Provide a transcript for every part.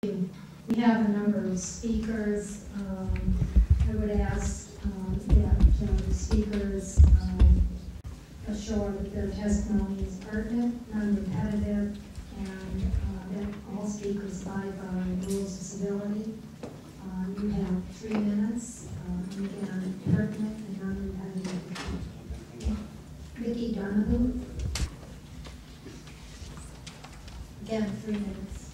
We have a number of speakers. I would ask that the speakers assure that their testimony is pertinent, non-repetitive, and that all speakers abide by rules of civility. You have 3 minutes, and again, pertinent and non-repetitive. Vicky Duniho. Again, 3 minutes.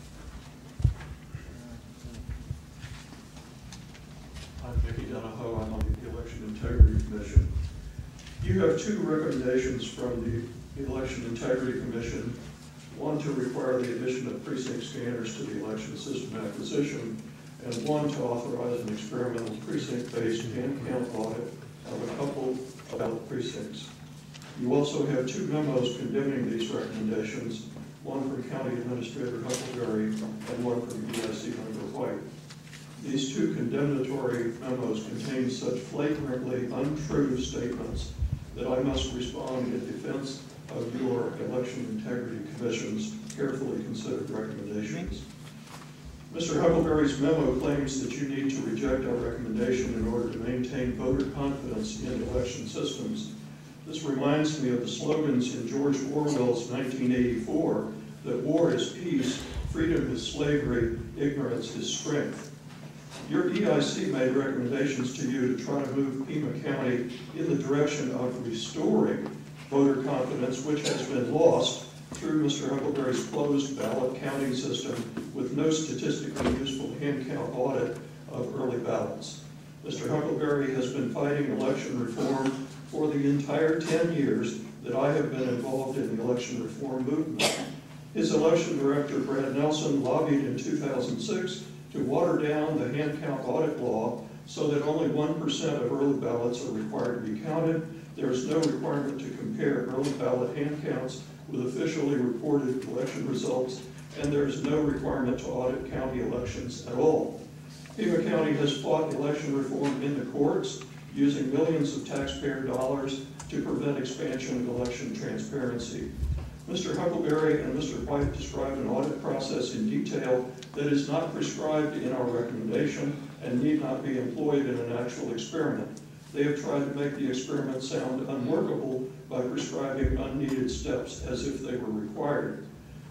I'm Vicky Duniho. I'm on the Election Integrity Commission. You have 2 recommendations from the Election Integrity Commission. One to require the addition of precinct scanners to the election system acquisition, and one to authorize an experimental precinct-based hand count audit of a couple of ballot precincts. You also have 2 memos condemning these recommendations, one from County Administrator Huckelberry and one from EIC Member White. These 2 condemnatory memos contain such flagrantly untrue statements that I must respond in defense of your Election Integrity Commission's carefully considered recommendations. Mr. Huckelberry's memo claims that you need to reject our recommendation in order to maintain voter confidence in election systems. This reminds me of the slogans in George Orwell's 1984 that war is peace, freedom is slavery, ignorance is strength. Your EIC made recommendations to you to try to move Pima County in the direction of restoring voter confidence, which has been lost through Mr. Huckelberry's closed ballot counting system with no statistically useful hand count audit of early ballots. Mr. Huckelberry has been fighting election reform for the entire 10 years that I have been involved in the election reform movement. His election director, Brad Nelson, lobbied in 2006 to water down the hand count audit law so that only 1% of early ballots are required to be counted. There is no requirement to compare early ballot hand counts with officially reported election results, and there is no requirement to audit county elections at all. Pima County has fought election reform in the courts, using millions of taxpayer dollars to prevent expansion of election transparency. Mr. Huckelberry and Mr. White described an audit process in detail that is not prescribed in our recommendation and need not be employed in an actual experiment. They have tried to make the experiment sound unworkable by prescribing unneeded steps as if they were required.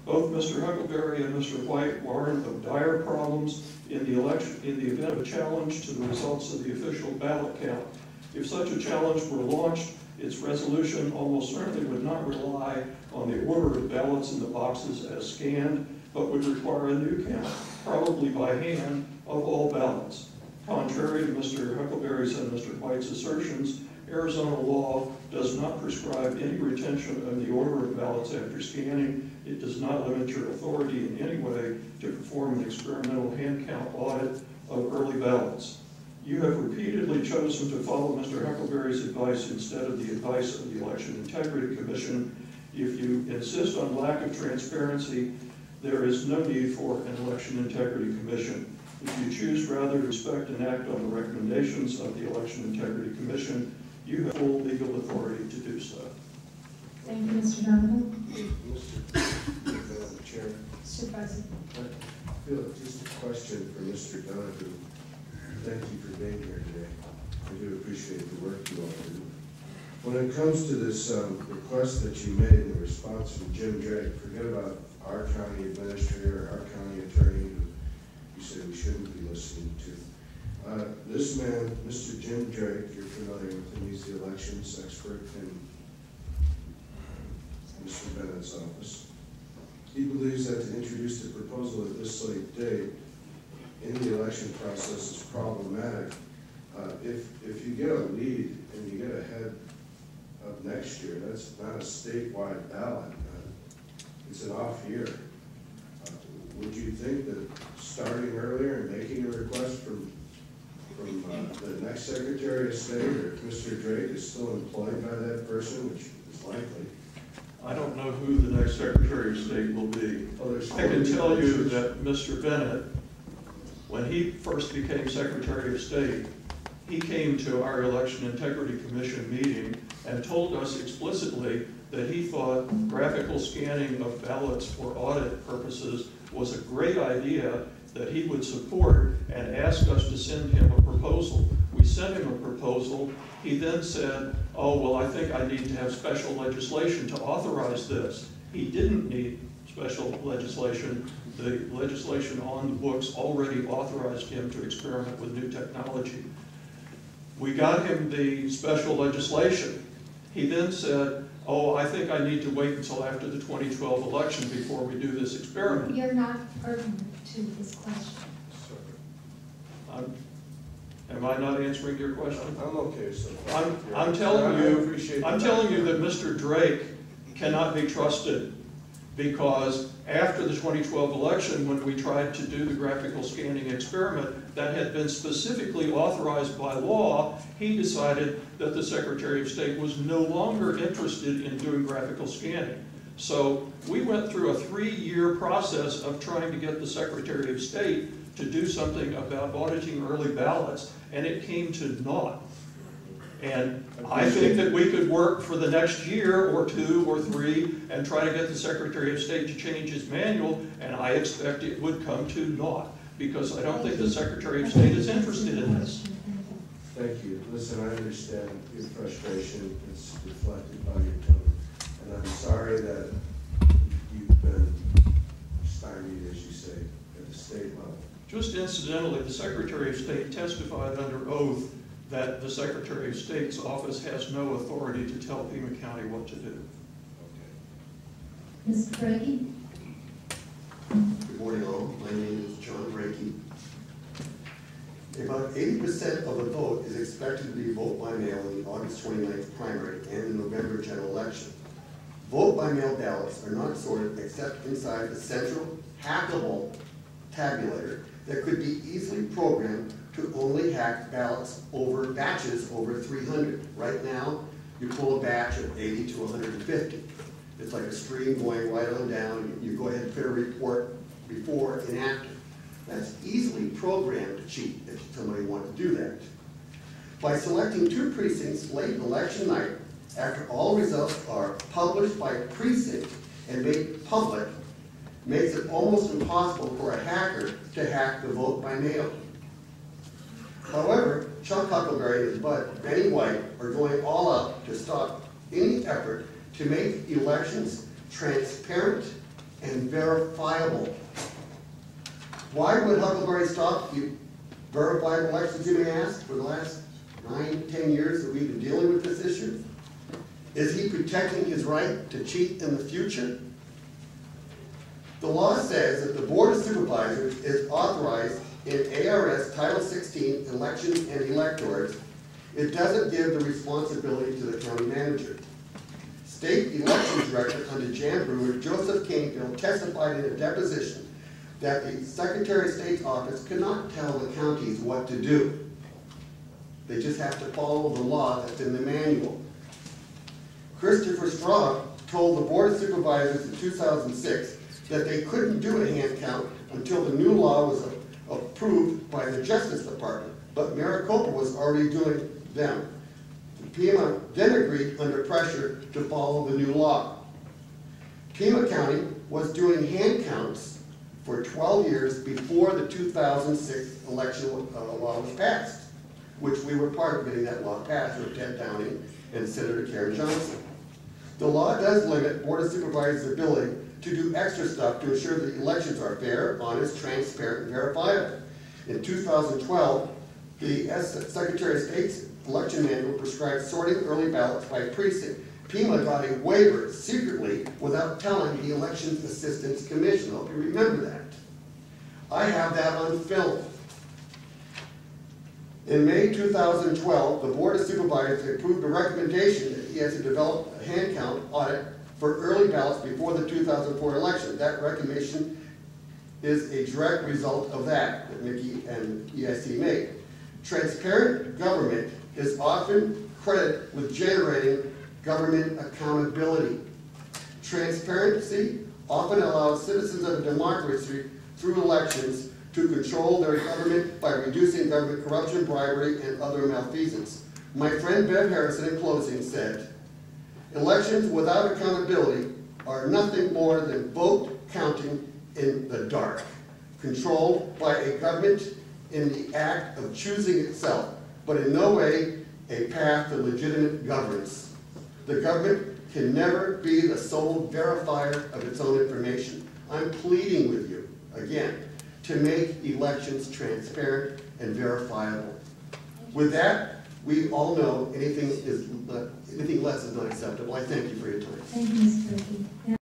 Both Mr. Huckelberry and Mr. White warn of dire problems in the event of a challenge to the results of the official ballot count. If such a challenge were launched, its resolution almost certainly would not rely on the order of ballots in the boxes as scanned, but would require a new count, probably by hand, of all ballots. Contrary to Mr. Huckelberry's and Mr. White's assertions, Arizona law does not prescribe any retention of the order of ballots after scanning. It does not limit your authority in any way to perform an experimental hand count audit of early ballots. You have repeatedly chosen to follow Mr. Huckelberry's advice instead of the advice of the Election Integrity Commission. If you insist on lack of transparency, there is no need for an Election Integrity Commission. If you choose rather to respect and act on the recommendations of the Election Integrity Commission, you have full legal authority to do so. Thank you, Mr. Donovan. Mr. Chair. Supervisor. I feel just a question for Mr. Donovan. Thank you for being here today. I do appreciate the work you all do. When it comes to this request that you made in the response from Jim Drake, forget about our county administrator, our county attorney, who you said we shouldn't be listening to. This man, Mr. Jim Drake, you're familiar with him, he's the elections expert in Mr. Bennett's office. He believes that to introduce the proposal at this late date in the election process is problematic. If you get a lead and you get ahead of next year, that's not a statewide ballot. It's an off year. Would you think that starting earlier and making a request from the next Secretary of State, or if Mr. Drake is still employed by that person, which is likely? I don't know who the next Secretary of State will be. I can tell you that Mr. Bennett, when he first became Secretary of State, he came to our Election Integrity Commission meeting and told us explicitly that he thought graphical scanning of ballots for audit purposes was a great idea that he would support and asked us to send him a proposal. We sent him a proposal. He then said, oh, well, I think I need to have special legislation to authorize this. He didn't need special legislation. The legislation on the books already authorized him to experiment with new technology. We got him the special legislation. He then said, oh, I think I need to wait until after the 2012 election before we do this experiment. You're not pertinent to this question. Am I not answering your question? I'm okay, so. I'm telling you that Mr. Drake cannot be trusted, because after the 2012 election, when we tried to do the graphical scanning experiment that had been specifically authorized by law, he decided that the Secretary of State was no longer interested in doing graphical scanning. So we went through a 3-year process of trying to get the Secretary of State to do something about auditing early ballots, and it came to naught. And I think that we could work for the next year or 2 or 3 and try to get the Secretary of State to change his manual, and I expect it would come to naught, because I don't think the Secretary of State is interested in this. Thank you. Listen, I understand your frustration. It's reflected by your tone. And I'm sorry that you've been stymied, as you say, at the state level. Just incidentally, the Secretary of State testified under oath that the Secretary of State's office has no authority to tell Pima County what to do. Okay. Mr. Brakey? Good morning, all. My name is John Brakey. About 80% of the vote is expected to be vote by mail in the August 29th primary and the November general election. Vote by mail ballots are not sorted except inside the central, hackable tabulator that could be easily programmed to only hack ballots over batches over 300. Right now, you pull a batch of 80 to 150. It's like a stream going right on down. You go ahead and put a report before and after. That's easily programmed to cheat if somebody wanted to do that. By selecting 2 precincts late election night, after all results are published by precinct and made public, makes it almost impossible for a hacker to hack the vote by mail. However, Chuck Huckelberry and his bud, Benny White, are going all out to stop any effort to make elections transparent and verifiable. Why would Huckelberry stop the verified elections, you may ask, for the last 9, 10 years that we've been dealing with this issue? Is he protecting his right to cheat in the future? The law says that the Board of Supervisors is authorized in ARS Title 16, Elections and Electors. It doesn't give the responsibility to the county manager. State Elections Director under Jan Brewer, Joseph Canfield, testified in a deposition that the Secretary of State's office cannot tell the counties what to do. They just have to follow the law that's in the manual. Christopher Straub told the Board of Supervisors in 2006 that they couldn't do a hand count until the new law was approved by the Justice Department, but Maricopa was already doing them. Pima then agreed under pressure to follow the new law. Pima County was doing hand counts for 12 years before the 2006 election law was passed, which we were part of getting that law passed with Ted Downing and Senator Karen Johnson. The law does limit Board of Supervisors' ability to do extra stuff to ensure that elections are fair, honest, transparent, and verifiable. In 2012, the Secretary of State's election manual prescribed sorting early ballots by precinct. Pima got a waiver secretly without telling the Elections Assistance Commission. I hope you remember that. I have that on film. In May 2012, the Board of Supervisors approved a recommendation that he has to develop a hand count audit for early ballots before the 2004 election. That recommendation is a direct result of that Mickey and EIC made. Transparent government is often credited with generating government accountability. Transparency often allows citizens of a democracy through elections to control their government by reducing government corruption, bribery, and other malfeasance. My friend Bev Harrison in closing said, elections without accountability are nothing more than vote counting in the dark. controlled by a government in the act of choosing itself, but in no way a path to legitimate governance. The government can never be the sole verifier of its own information. I'm pleading with you, again, to make elections transparent and verifiable. With that, we all know anything less is not acceptable. I thank you for your time. Thank you, Mr. Brakey.